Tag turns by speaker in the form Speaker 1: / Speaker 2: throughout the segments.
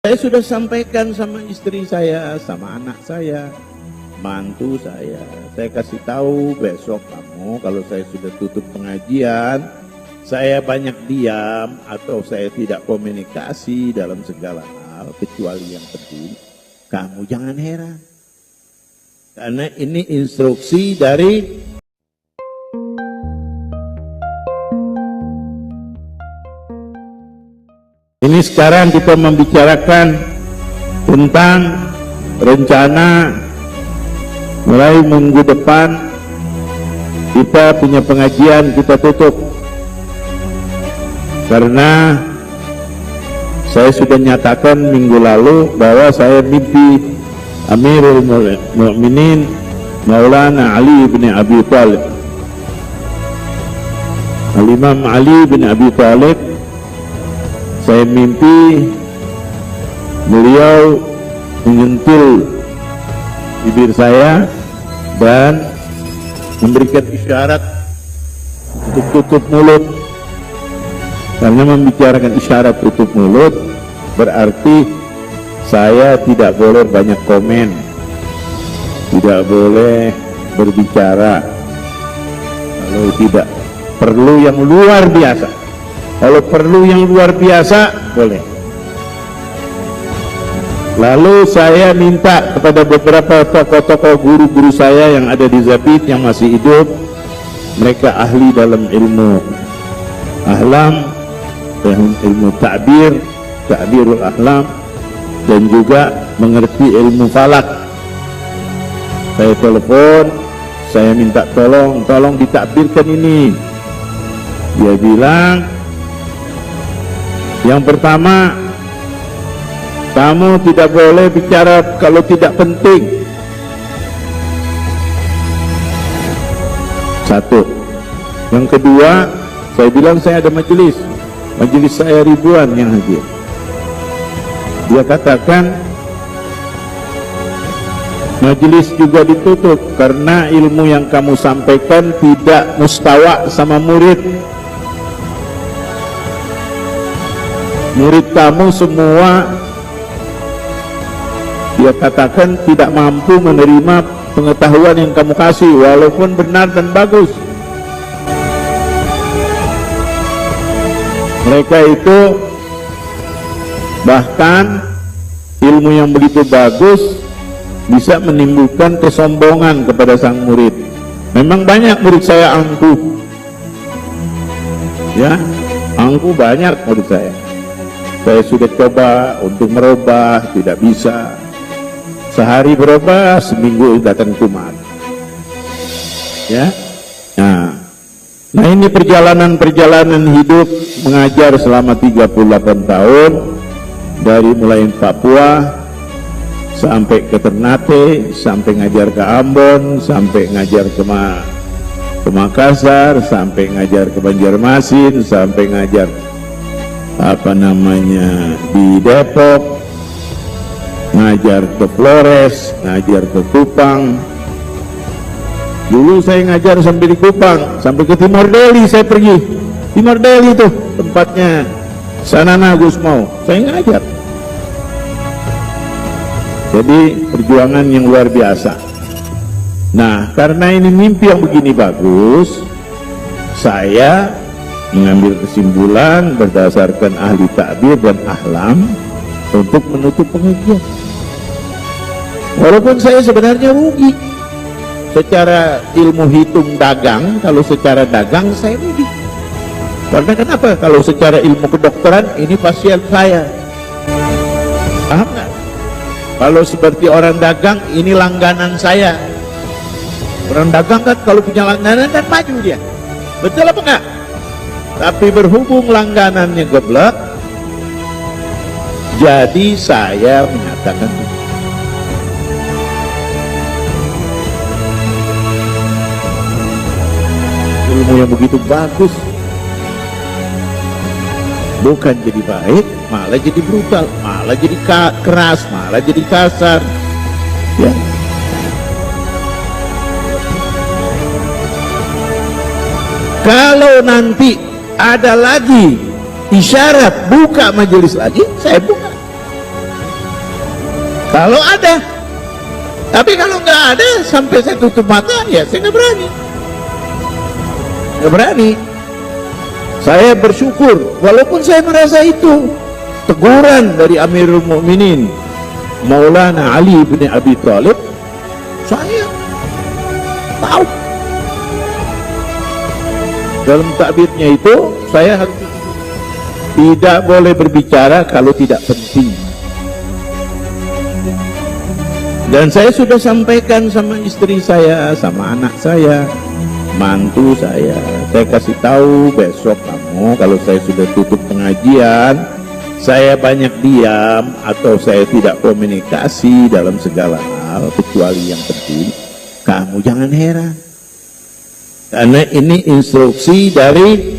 Speaker 1: Saya sudah sampaikan sama istri saya, sama anak saya, mantu saya kasih tahu besok kamu kalau saya sudah tutup pengajian, saya banyak diam atau saya tidak komunikasi dalam segala hal kecuali yang penting, kamu jangan heran. Karena ini instruksi dari ini. Sekarang kita membicarakan tentang rencana mulai minggu depan kita punya pengajian, kita tutup karena saya sudah nyatakan minggu lalu bahwa saya mimpi Amirul Mukminin Maulana Ali bin Abi Thalib, Al-Imam Ali bin Abi Thalib. Saya mimpi beliau menyentil bibir saya dan memberikan isyarat untuk tutup mulut. Karena membicarakan isyarat tutup mulut berarti saya tidak boleh banyak komen, tidak boleh berbicara kalau tidak perlu yang luar biasa. Kalau perlu yang luar biasa boleh. Lalu saya minta kepada beberapa tokoh-tokoh guru-guru saya yang ada di Zabid yang masih hidup, mereka ahli dalam ilmu ahlam, ilmu ta'birul ahlam, dan juga mengerti ilmu falak. Saya telepon, saya minta tolong ditakbirkan ini. Dia bilang, yang pertama, kamu tidak boleh bicara kalau tidak penting. Satu. Yang kedua, saya bilang saya ada majelis saya ribuan yang hadir. Dia katakan majelis juga ditutup karena ilmu yang kamu sampaikan tidak mustawa sama murid. Murid kamu semua, dia katakan tidak mampu menerima pengetahuan yang kamu kasih walaupun benar dan bagus. Mereka itu bahkan ilmu yang begitu bagus bisa menimbulkan kesombongan kepada sang murid. Memang banyak murid saya angkuh, ya, angkuh banyak murid saya. Saya sudah coba untuk merubah, tidak bisa. Sehari berubah, seminggu datang kumat. Ya. Nah ini perjalanan hidup mengajar selama 38 tahun, dari mulai Papua sampai ke Ternate, sampai ngajar ke Ambon, sampai ngajar ke Makassar, sampai ngajar ke Banjarmasin, sampai ngajar di Depok, ngajar ke Flores, ngajar ke Kupang. Dulu saya ngajar sampai di Kupang, sampai ke Timor Delhi saya pergi. Timor Delhi itu tempatnya Sanana Gusmau, saya ngajar. Jadi perjuangan yang luar biasa. Nah, karena ini mimpi yang begini bagus, saya mengambil kesimpulan berdasarkan ahli takbir dan ahlam untuk menutup pengajian. Walaupun saya sebenarnya rugi secara ilmu hitung dagang, kalau secara dagang saya rugi. Karena kenapa? Kalau secara ilmu kedokteran ini pasien saya, paham nggak? Kalau seperti orang dagang ini langganan saya. Orang dagang kan kalau punya langganan kan maju dia, betul apa enggak? Tapi berhubung langganannya geblek, jadi saya menyatakan ilmu yang begitu bagus bukan jadi baik, malah jadi brutal, malah jadi keras, malah jadi kasar, ya. Kalau nanti ada lagi isyarat buka majelis lagi, saya buka. Kalau ada. Tapi kalau nggak ada, sampai saya tutup mata, ya saya nggak berani. Nggak berani. Saya bersyukur, walaupun saya merasa itu teguran dari Amirul Mukminin Maulana Ali bin Abi Thalib, saya tahu dalam takbirnya itu saya harus tidak boleh berbicara kalau tidak penting. Dan saya sudah sampaikan sama istri saya, sama anak saya, mantu saya kasih tahu, besok kamu kalau saya sudah tutup pengajian, saya banyak diam atau saya tidak komunikasi dalam segala hal kecuali yang penting, kamu jangan heran, karena ini instruksi dari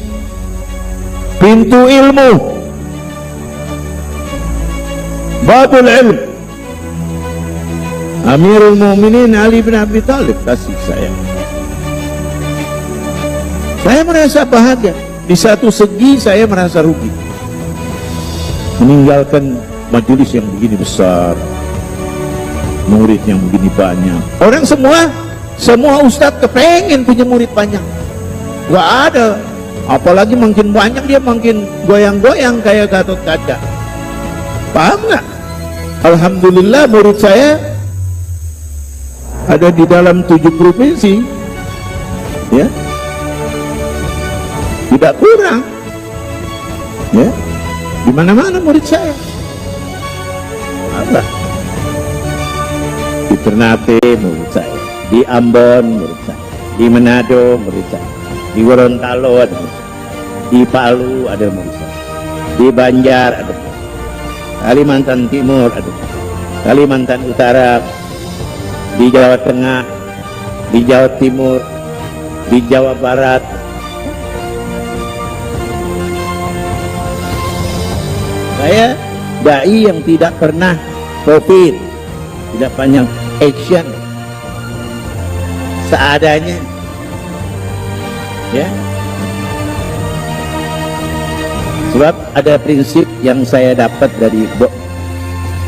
Speaker 1: pintu ilmu, babul ilm. Amirul Mukminin Ali bin Abi Thalib kasih saya. Saya merasa bahagia. Di satu segi saya merasa rugi, meninggalkan majelis yang begini besar, murid yang begini banyak. Orang semua ustadz kepengen punya murid banyak. Gak ada. Apalagi makin banyak dia makin goyang-goyang kayak Gatot Kaca. Paham nggak? Alhamdulillah murid saya ada di dalam 7 provinsi, ya, tidak kurang, ya, di mana-mana murid saya. Ada di Ternate murid saya, di Ambon murid saya, di Manado murid saya, di Gorontalo ada murid saya, di Palu ada murid saya, di Banjar ada murid saya, Kalimantan Timur ada murid saya, Kalimantan Utara, di Jawa Tengah, di Jawa Timur, di Jawa Barat. Saya dai yang tidak pernah profit, tidak banyak action, seadanya, ya. Sebab ada prinsip yang saya dapat dari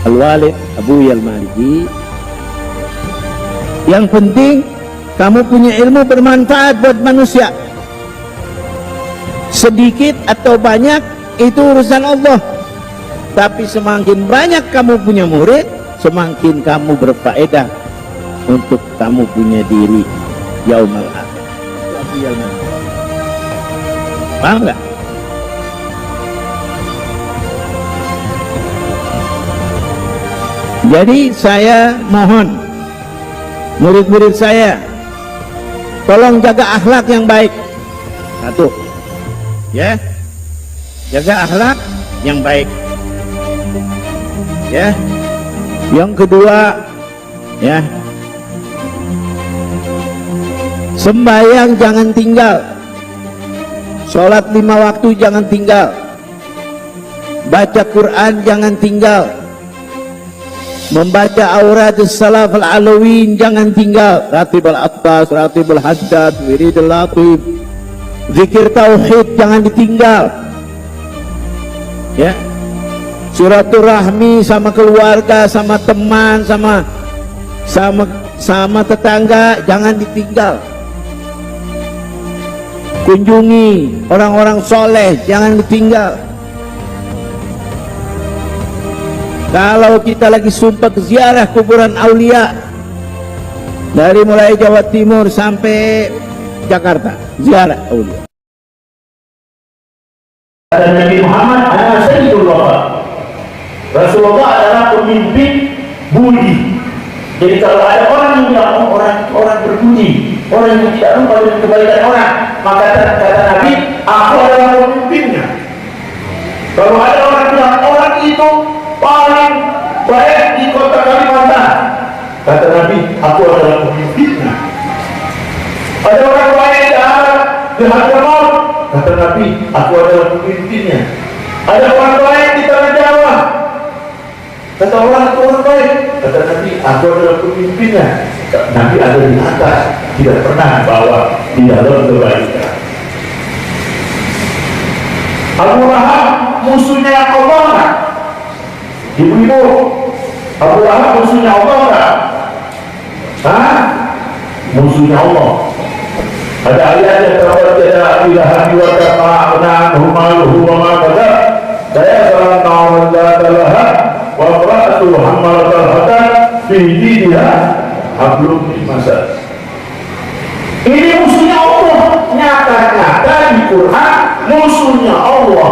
Speaker 1: Al-Walid Abu Yal Maliki. Yang penting kamu punya ilmu bermanfaat buat manusia. Sedikit atau banyak itu urusan Allah. Tapi semakin banyak kamu punya murid, semakin kamu berfaedah untuk kamu punya diri yaumul akhir. Paham nggak? Jadi saya mohon murid-murid saya, tolong jaga akhlak yang baik. Satu, ya, jaga akhlak yang baik, ya. Yang kedua, ya, sembahyang jangan tinggal, sholat 5 waktu jangan tinggal, baca Quran jangan tinggal, membaca aurat salaf al-alawin jangan tinggal, ratib al-attas, ratib al-haddad, wirid al-latif, zikir tauhid jangan ditinggal, ya. Silaturahmi sama keluarga, sama teman, sama tetangga jangan ditinggal. Kunjungi orang-orang soleh jangan ditinggal. Kalau kita lagi sumpah ziarah kuburan aulia, dari mulai Jawa Timur sampai Jakarta, ziarah aulia.
Speaker 2: Dan Nabi Muhammad adalah Sayyidul Wafa. Rasulullah adalah pemimpin budi. Jadi kalau ada orang yang bilang orang berbudi, orang yang tidak lupa dengan kebaikan orang, maka kata Nabi, aku adalah pemimpinnya. Kalau ada orang bilang orang itu paling baik di kota Kalimantan, kata Nabi, aku adalah pemimpinnya. Ada orang baik di Arab, di Hadramaut, kata Nabi, aku adalah pemimpinnya. Ada orang baik di Tanah Jawa, kata orang itu orang baik, kata Nabi, aku adalah pemimpinnya. Nabi ada di atas, tidak pernah bawa di dalam kebaikan. Abu Lahab musuhnya Allah. Ibu-ibu, Abu Lahab musuhnya Allah enggak? Hah? Musuhnya Allah. Ada ayatnya terbaca ilaha wa ta'ala humaluhu wa ma kadza saya salam ta'ala dalaha wa ra'atu hammalatal hatab fi jidha hablum min masad. Ini musuhnya Allah, nyata-nyata di Quran musuhnya Allah.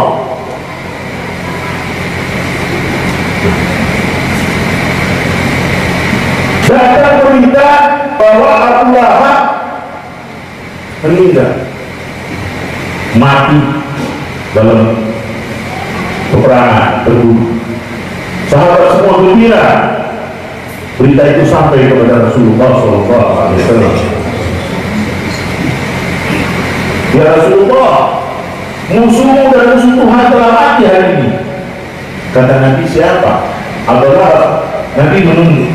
Speaker 2: Datang berita bahwa Abu Lahab meninggal, mati dalam peperangan, terbunuh. Sahabat semua gembira. Berita itu sampai kepada Rasulullah SAW. Ya Rasulullah, musuhmu dan musuh Tuhan telah mati hari ini. Kata Nabi, siapa? Abu Lahab. Nabi menunggu.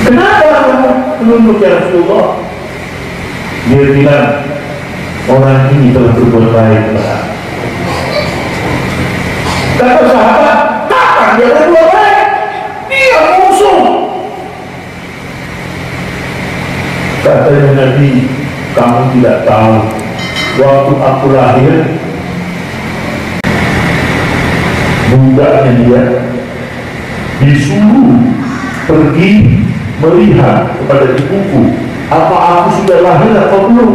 Speaker 2: Kenapa kamu menunduk ya Rasulullah? Dia bilang, orang ini telah berbuat baik. Kata sahabat, kapan dia berbuat baik? Dia musuh. Katanya Nabi, kamu tidak tahu, waktu aku lahir, budaknya dia disuruh pergi melihat kepada ibuku, apa aku sudah lahir atau belum.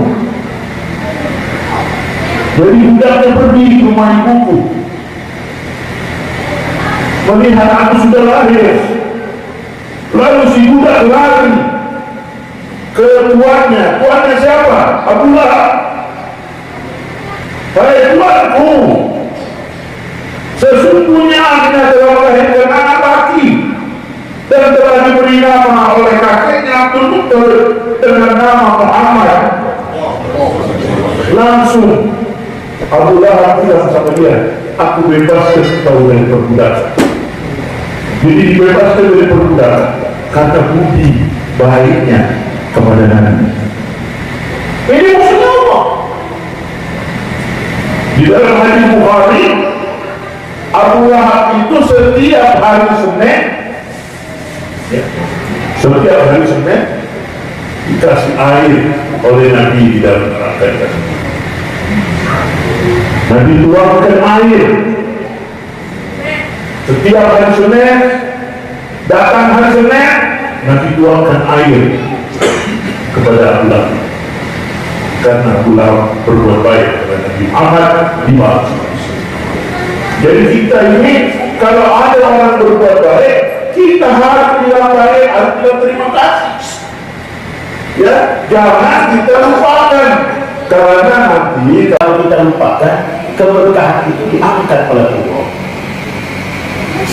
Speaker 2: Jadi budaknya pergi ke rumah ibuku, melihat aku sudah lahir. Lalu si budak lari ke tuannya. Tuannya siapa? Abu Lahab. Hai tuanku, sesungguhnya Anda telah melahirkan anak laki dan telah diberi nama oleh kakeknya Abdul Muttalib dengan nama Muhammad. Langsung Abu Lahab bilang sama dia, aku bebaskan kau dari perbudakan. Jadi dibebaskan dari perbudakan karena budi baiknya kepada Nabi. Ini maksudnya apa? Di dalam hadis Bukhari, Abu Lahab itu setiap hari Senin, ya, setiap hari Senin dikasih air oleh Nabi di dalam neraka. Nabi tuangkan air setiap hari Senin, datang hari Senin, Nabi tuangkan air kepada Abu Lahab karena Abu Lahab berbuat baik kepada Nabi Muhammad di masa. Jadi kita ini kalau ada orang berbuat baik, kita harus bilang baik, harus bilang terima kasih. Ya, jangan kita lupakan, karena nanti kalau kita lupakan, keberkahan itu diangkat oleh Allah.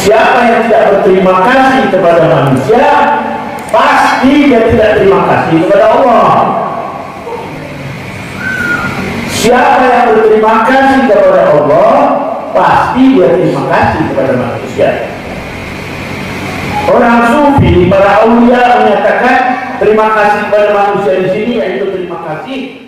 Speaker 2: Siapa yang tidak berterima kasih kepada manusia, pasti dia tidak terima kasih kepada Allah. Siapa yang berterima kasih kepada Allah, pasti dia terima kasih kepada manusia. Orang sufi, para aulia menyatakan terima kasih kepada manusia di sini, yaitu terima kasih